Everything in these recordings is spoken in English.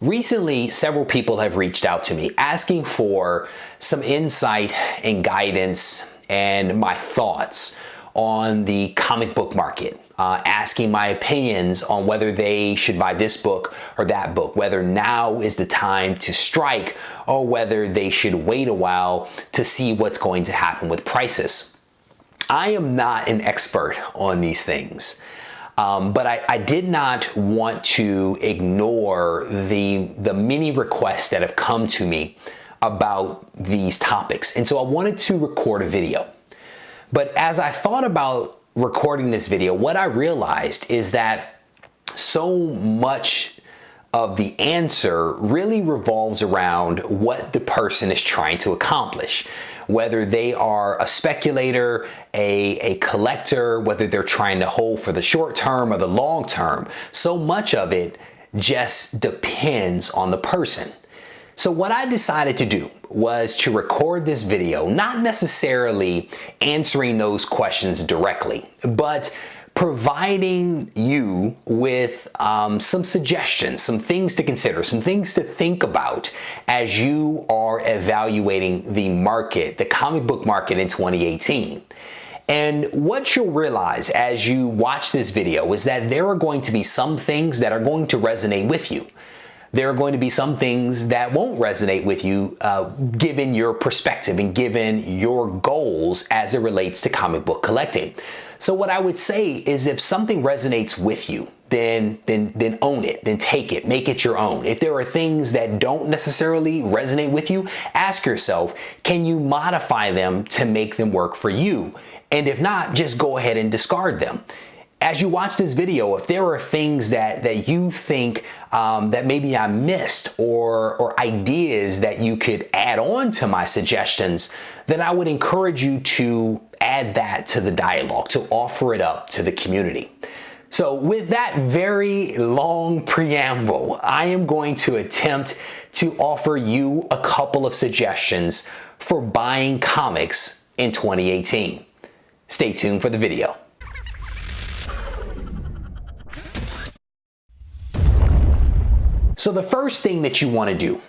Recently, several people have reached out to me asking for some insight and guidance and my thoughts on the comic book market, asking my opinions on whether they should buy this book or that book, whether now is the time to strike or whether they should wait a while to see what's going to happen with prices. I am not an expert on these things. But I did not want to ignore the many requests that have come to me about these topics. And so I wanted to record a video. But as I thought about recording this video, what I realized is that so much of the answer really revolves around what the person is trying to accomplish. Whether they are a speculator, a collector, whether they're trying to hold for the short term or the long term, so much of it just depends on the person. So what I decided to do was to record this video, not necessarily answering those questions directly, but providing you with some suggestions, some things to consider, some things to think about as you are evaluating the market, the comic book market in 2018. And what you'll realize as you watch this video is that there are going to be some things that are going to resonate with you. There are going to be some things that won't resonate with you given your perspective and given your goals as it relates to comic book collecting. So what I would say is if something resonates with you, then own it, then take it, make it your own. If there are things that don't necessarily resonate with you, ask yourself, can you modify them to make them work for you? And if not, just go ahead and discard them. As you watch this video, if there are things that you think that maybe I missed or ideas that you could add on to my suggestions, then I would encourage you to add that to the dialogue, to offer it up to the community. So with that very long preamble, I am going to attempt to offer you a couple of suggestions for buying comics in 2018. Stay tuned for the video. So the first thing that you want to do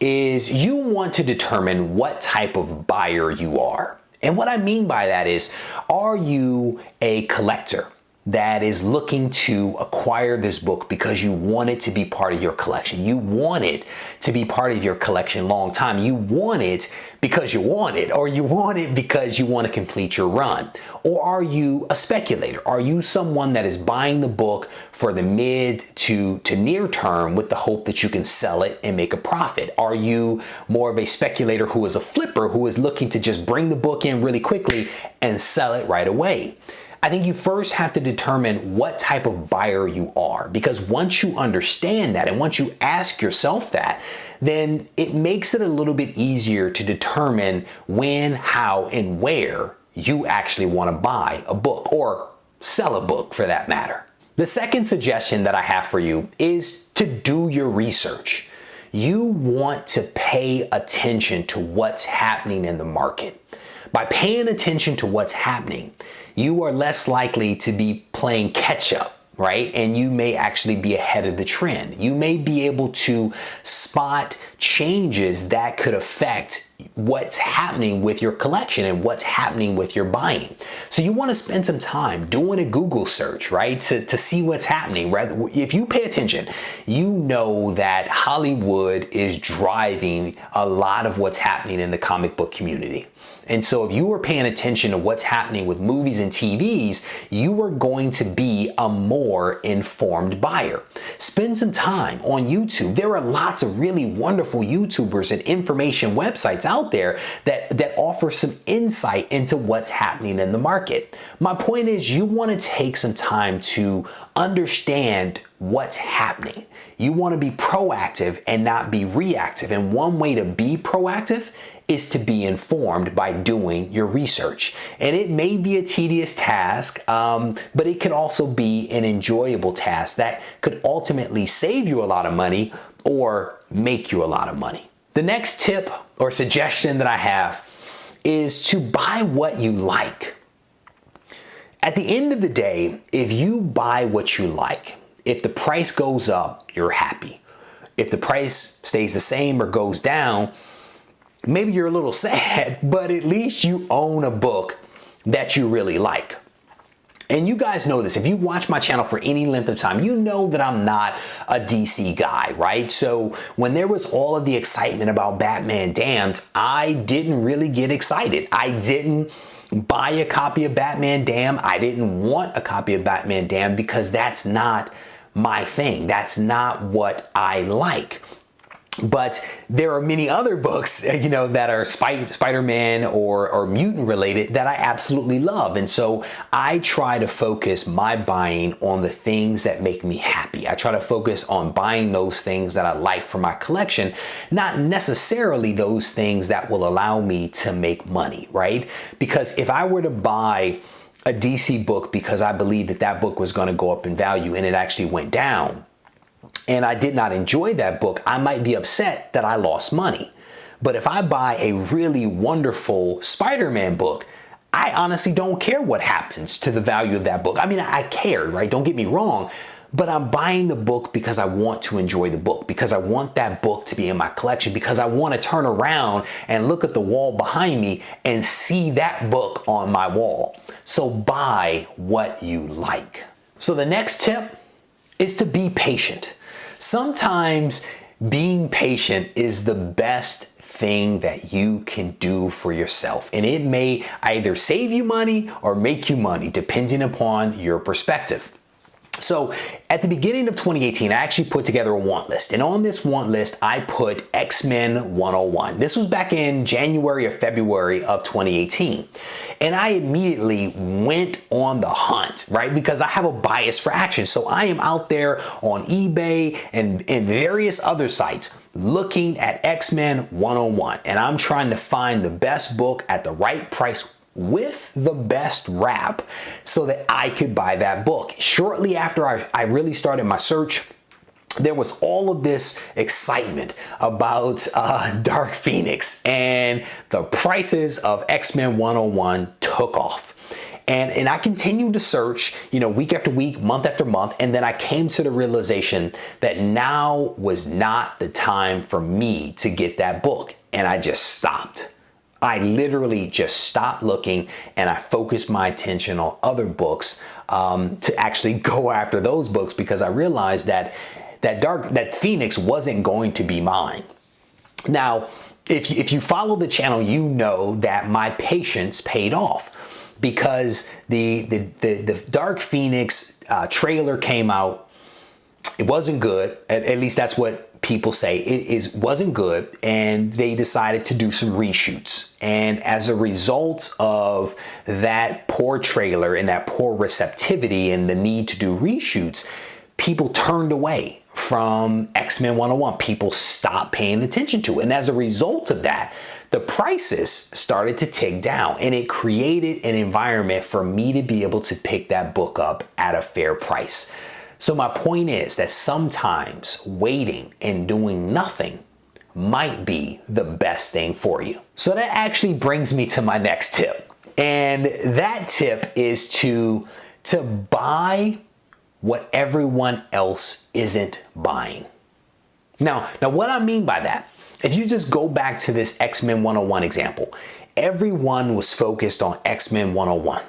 is you want to determine what type of buyer you are. And what I mean by that is, are you a collector that is looking to acquire this book because you want it to be part of your collection? You want it to be part of your collection long time. You want it because you want it, or you want it because you want to complete your run. Or are you a speculator? Are you someone that is buying the book for the mid to near term with the hope that you can sell it and make a profit? Are you more of a speculator who is a flipper, who is looking to just bring the book in really quickly and sell it right away? I think you first have to determine what type of buyer you are, because once you understand that and once you ask yourself that, then it makes it a little bit easier to determine when, how, and where you actually want to buy a book or sell a book for that matter. The second suggestion that I have for you is to do your research. You want to pay attention to what's happening in the market. By paying attention to what's happening, you are less likely to be playing catch up, right? And you may actually be ahead of the trend. You may be able to spot changes that could affect what's happening with your collection and what's happening with your buying. So you want to spend some time doing a Google search, right? To see what's happening, right? If you pay attention, you know that Hollywood is driving a lot of what's happening in the comic book community. And so if you are paying attention to what's happening with movies and TVs, you are going to be a more informed buyer. Spend some time on YouTube. There are lots of really wonderful YouTubers and information websites out there that offer some insight into what's happening in the market. My point is, you want to take some time to understand what's happening. You want to be proactive and not be reactive. And one way to be proactive is to be informed by doing your research. And it may be a tedious task, but it could also be an enjoyable task that could ultimately save you a lot of money or make you a lot of money. The next tip or suggestion that I have is to buy what you like. At the end of the day, if you buy what you like, if the price goes up, you're happy. If the price stays the same or goes down, maybe you're a little sad, but at least you own a book that you really like. And you guys know this. If you watch my channel for any length of time, you know that I'm not a DC guy, right? So when there was all of the excitement about Batman Damned, I didn't really get excited. I didn't buy a copy of Batman Damned. I didn't want a copy of Batman Damned because that's not my thing. That's not what I like. But there are many other books, you know, that are Spider-Man or mutant related that I absolutely love. And so I try to focus my buying on the things that make me happy. I try to focus on buying those things that I like for my collection, not necessarily those things that will allow me to make money, right? Because if I were to buy a DC book because I believed that that book was going to go up in value and it actually went down, and I did not enjoy that book, I might be upset that I lost money. But if I buy a really wonderful Spider-Man book, I honestly don't care what happens to the value of that book. I mean, I care, right? Don't get me wrong, but I'm buying the book because I want to enjoy the book, because I want that book to be in my collection, because I want to turn around and look at the wall behind me and see that book on my wall. So buy what you like. So the next tip is to be patient. Sometimes being patient is the best thing that you can do for yourself. And it may either save you money or make you money, depending upon your perspective. So at the beginning of 2018, I actually put together a want list. And on this want list, I put X-Men 101. This was back in January or February of 2018. And I immediately went on the hunt, right? Because I have a bias for action. So I am out there on eBay and various other sites looking at X-Men 101. And I'm trying to find the best book at the right price with the best wrap so that I could buy that book. Shortly after I really started my search, there was all of this excitement about Dark Phoenix, and the prices of X-Men 101 took off. And I continued to search, you know, week after week, month after month, and then I came to the realization that now was not the time for me to get that book, and I just stopped. I literally just stopped looking and I focused my attention on other books to actually go after those books, because I realized that Phoenix wasn't going to be mine. Now, if you follow the channel, you know that my patience paid off, because the Dark Phoenix trailer came out. It wasn't good. At least that's what people say. It wasn't good, and they decided to do some reshoots. And as a result of that poor trailer and that poor receptivity and the need to do reshoots, people turned away from X-Men 101. People stopped paying attention to it. And as a result of that, the prices started to tick down, and it created an environment for me to be able to pick that book up at a fair price. So my point is that sometimes waiting and doing nothing might be the best thing for you. So that actually brings me to my next tip. And that tip is to buy what everyone else isn't buying. Now what I mean by that, if you just go back to this X-Men 101 example, everyone was focused on X-Men 101.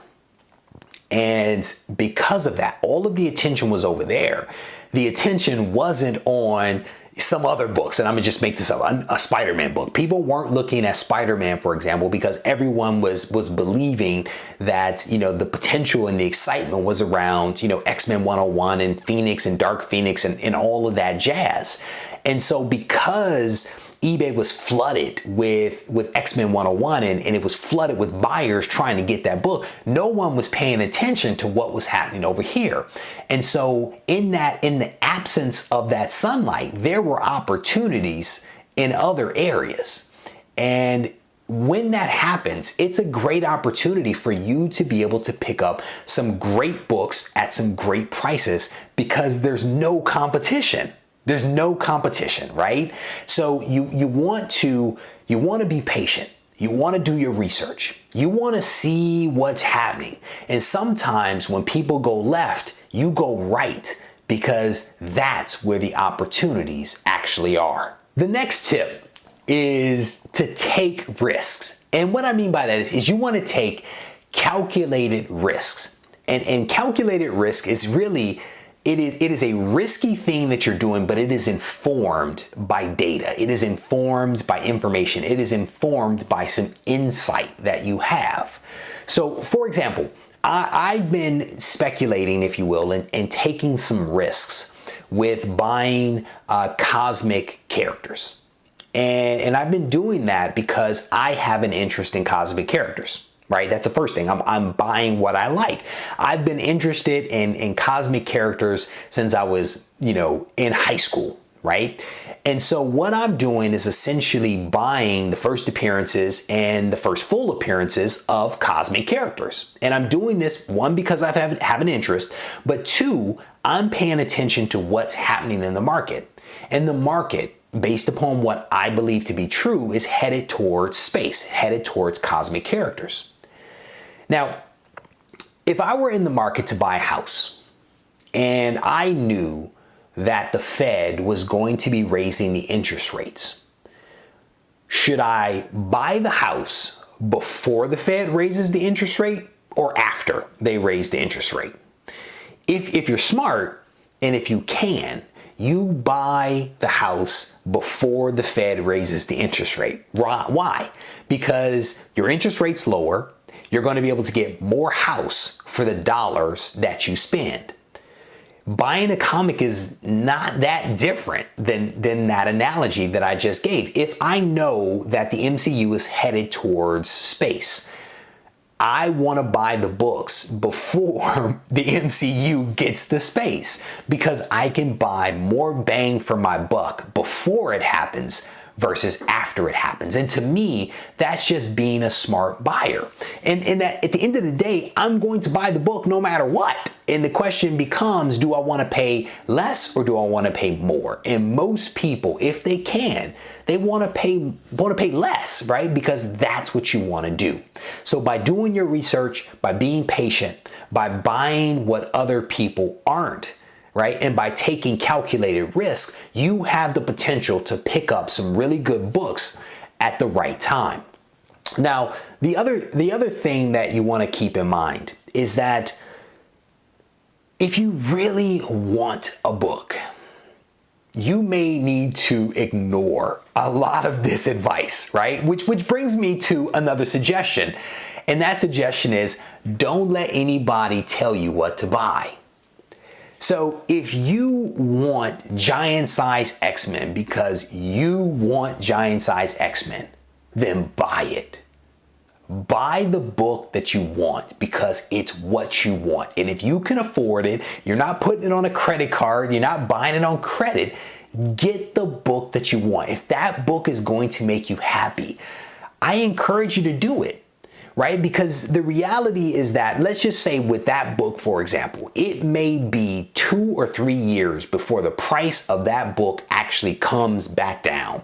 And because of that, all of the attention was over there. The attention wasn't on some other books, and I'm gonna just make this up, a Spider-Man book. People weren't looking at Spider-Man, for example, because everyone was believing that, you know, the potential and the excitement was around, you know, X-Men 101 and Phoenix and Dark Phoenix and all of that jazz. And so because eBay was flooded with X-Men 101 and it was flooded with buyers trying to get that book, no one was paying attention to what was happening over here. And so in the absence of that sunlight, there were opportunities in other areas. And when that happens, it's a great opportunity for you to be able to pick up some great books at some great prices, because there's no competition. There's no competition, right? So you want to be patient. You want to do your research. You want to see what's happening. And sometimes when people go left, you go right, because that's where the opportunities actually are. The next tip is to take risks. And what I mean by that is you want to take calculated risks. And calculated risk is really, it is a risky thing that you're doing, but it is informed by data. It is informed by information. It is informed by some insight that you have. So for example, I've been speculating, if you will, and taking some risks with buying cosmic characters. And I've been doing that because I have an interest in cosmic characters, right? That's the first thing. I'm buying what I like. I've been interested in cosmic characters since I was, in high school, right? And so what I'm doing is essentially buying the first appearances and the first full appearances of cosmic characters. And I'm doing this, one, because I have an interest, but two, I'm paying attention to what's happening in the market. And the market, based upon what I believe to be true, is headed towards space, headed towards cosmic characters. Now, if I were in the market to buy a house and I knew that the Fed was going to be raising the interest rates, should I buy the house before the Fed raises the interest rate or after they raise the interest rate? If you're smart and if you can, you buy the house before the Fed raises the interest rate. Why? Because your interest rate's lower, you're going to be able to get more house for the dollars that you spend. Buying a comic is not that different than that analogy that I just gave. If I know that the MCU is headed towards space, I want to buy the books before the MCU gets to space because I can buy more bang for my buck before it happens versus after it happens. And to me, that's just being a smart buyer. And that at the end of the day, I'm going to buy the book no matter what. And the question becomes, do I want to pay less or do I want to pay more? And most people, if they can, they want to pay less, right? Because that's what you want to do. So by doing your research, by being patient, by buying what other people aren't, right? And by taking calculated risks, you have the potential to pick up some really good books at the right time. Now, the other thing that you want to keep in mind is that if you really want a book, you may need to ignore a lot of this advice, right? Which brings me to another suggestion. And that suggestion is, don't let anybody tell you what to buy. So if you want giant size X-Men because you want giant size X-Men, then buy it. Buy the book that you want because it's what you want. And if you can afford it, you're not putting it on a credit card, you're not buying it on credit, get the book that you want. If that book is going to make you happy, I encourage you to do it. Right? Because the reality is that, let's just say with that book, for example, it may be 2 or 3 years before the price of that book actually comes back down.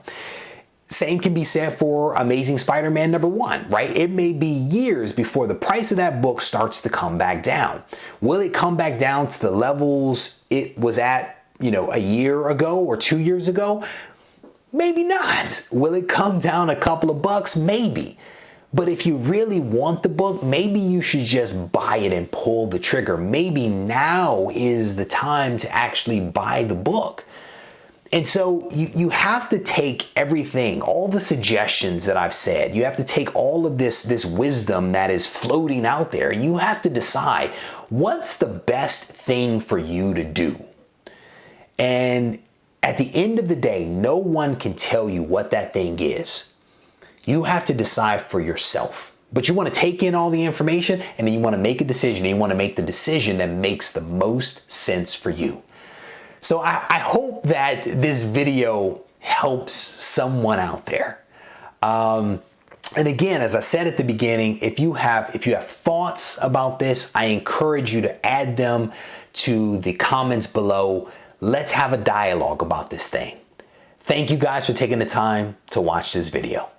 Same can be said for Amazing Spider-Man #1, right? It may be years before the price of that book starts to come back down. Will it come back down to the levels it was at, a year ago or 2 years ago? Maybe not. Will it come down a couple of bucks? Maybe. But if you really want the book, maybe you should just buy it and pull the trigger. Maybe now is the time to actually buy the book. And so you have to take everything, all the suggestions that I've said, you have to take all of this wisdom that is floating out there, and you have to decide what's the best thing for you to do. And at the end of the day, no one can tell you what that thing is. You have to decide for yourself. But you want to take in all the information and then you want to make a decision. And you want to make the decision that makes the most sense for you. So I hope that this video helps someone out there. And again, as I said at the beginning, if you have thoughts about this, I encourage you to add them to the comments below. Let's have a dialogue about this thing. Thank you guys for taking the time to watch this video.